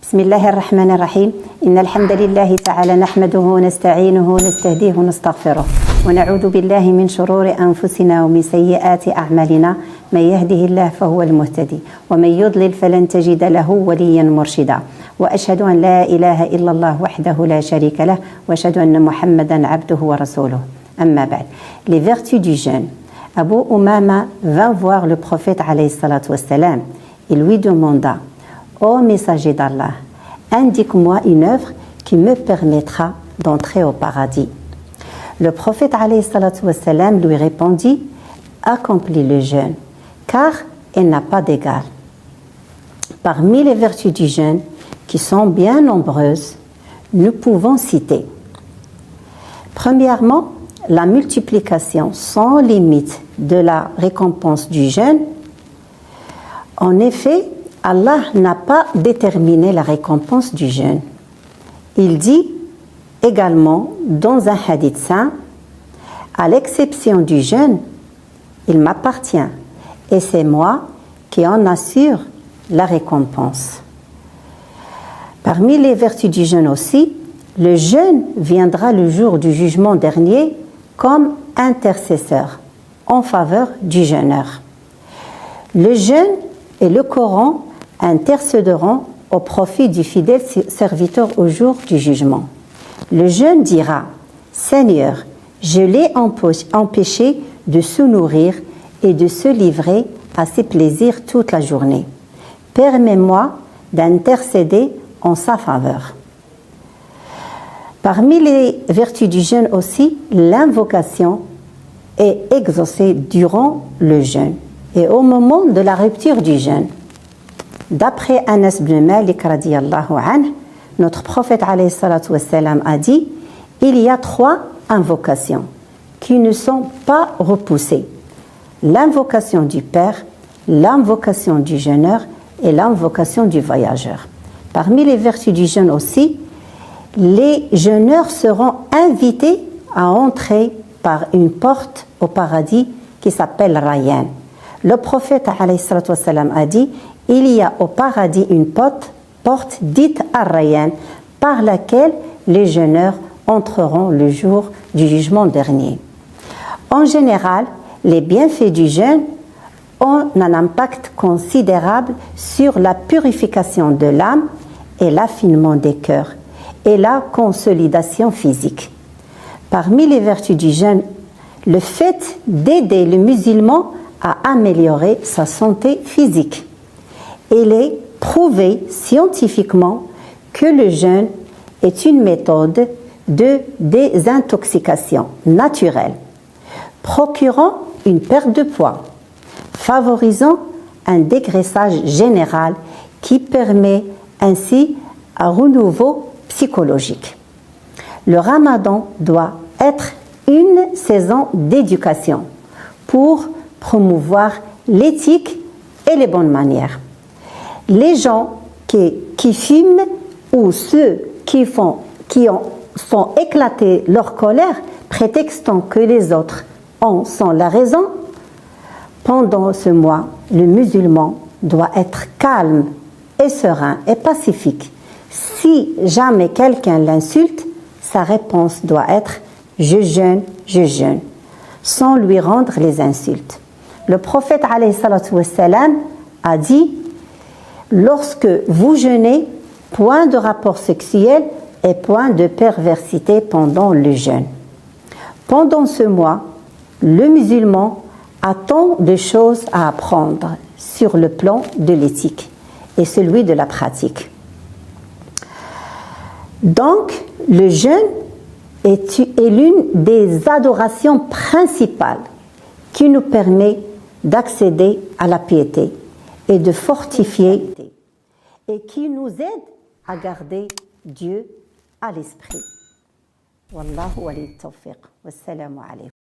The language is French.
بسم الله الرحمن الرحيم إن الحمد لله تعالى نحمده ونستعينه ونستهديه ونستغفره ونعوذ بالله من شرور أنفسنا ومن سيئات أعمالنا من يهده الله فهو المهتدي ومن يضلل فلن تجد له وليا مرشدا وأشهد أن لا إله إلا الله وحده لا شريك له وأشهد أن محمدا عبده ورسوله أما بعد. Les vertus du jeûne. Abu Umama vint voir le prophète alayhi salatu wassalam et lui demanda: Ô messager d'Allah, indique-moi une œuvre qui me permettra d'entrer au paradis. Le prophète alayhi salatu wassalam lui répondit: accomplis le jeûne, car il n'a pas d'égal. Parmi les vertus du jeûne, qui sont bien nombreuses, nous pouvons citer premièrement la multiplication sans limite de la récompense du jeûne. En effet, Allah n'a pas déterminé la récompense du jeûne. Il dit également dans un hadith saint: à l'exception du jeûne, il m'appartient et c'est moi qui en assure la récompense. Parmi les vertus du jeûne aussi, le jeûne viendra le jour du jugement dernier comme intercesseur en faveur du jeûneur. Le jeûne et le Coran intercéderont au profit du fidèle serviteur au jour du jugement. Le jeûne dira: Seigneur, je l'ai empêché de se nourrir et de se livrer à ses plaisirs toute la journée. Permets-moi d'intercéder en sa faveur. Parmi les vertus du jeûne aussi, l'invocation est exaucée durant le jeûne et au moment de la rupture du jeûne. D'après Anas ibn Malik radiyallahu anhu, notre prophète alayhi salatu wassalam a dit: il y a 3 invocations qui ne sont pas repoussées: l'invocation du Père, l'invocation du jeûneur et l'invocation du voyageur. Parmi les vertus du jeûne aussi, les jeûneurs seront invités à entrer par une porte au paradis qui s'appelle Rayyan. Le prophète alayhi salatu wassalam a dit: il y a au paradis une porte dite Ar-Rayyan par laquelle les jeûneurs entreront le jour du jugement dernier. En général, les bienfaits du jeûne ont un impact considérable sur la purification de l'âme et l'affinement des cœurs et la consolidation physique. Parmi les vertus du jeûne, le fait d'aider le musulman à améliorer sa santé physique. Il est prouvé scientifiquement que le jeûne est une méthode de désintoxication naturelle, procurant une perte de poids, favorisant un dégraissage général qui permet ainsi un renouveau psychologique. Le Ramadan doit être une saison d'éducation pour promouvoir l'éthique et les bonnes manières. Les gens qui fument ou ceux qui font éclater leur colère prétextant que les autres en sont la raison, pendant ce mois, le musulman doit être calme et serein et pacifique. Si jamais quelqu'un l'insulte, sa réponse doit être: je jeûne, sans lui rendre les insultes. Le prophète alayhi salatu wassalam a dit: lorsque vous jeûnez, point de rapport sexuel et point de perversité pendant le jeûne. Pendant ce mois, le musulman a tant de choses à apprendre sur le plan de l'éthique et celui de la pratique. Donc, le jeûne est l'une des adorations principales qui nous permet d'accéder à la piété et de fortifier et qui nous aide à garder Dieu à l'esprit. Wallahu wali tawfiq. Wassalamu alaykum.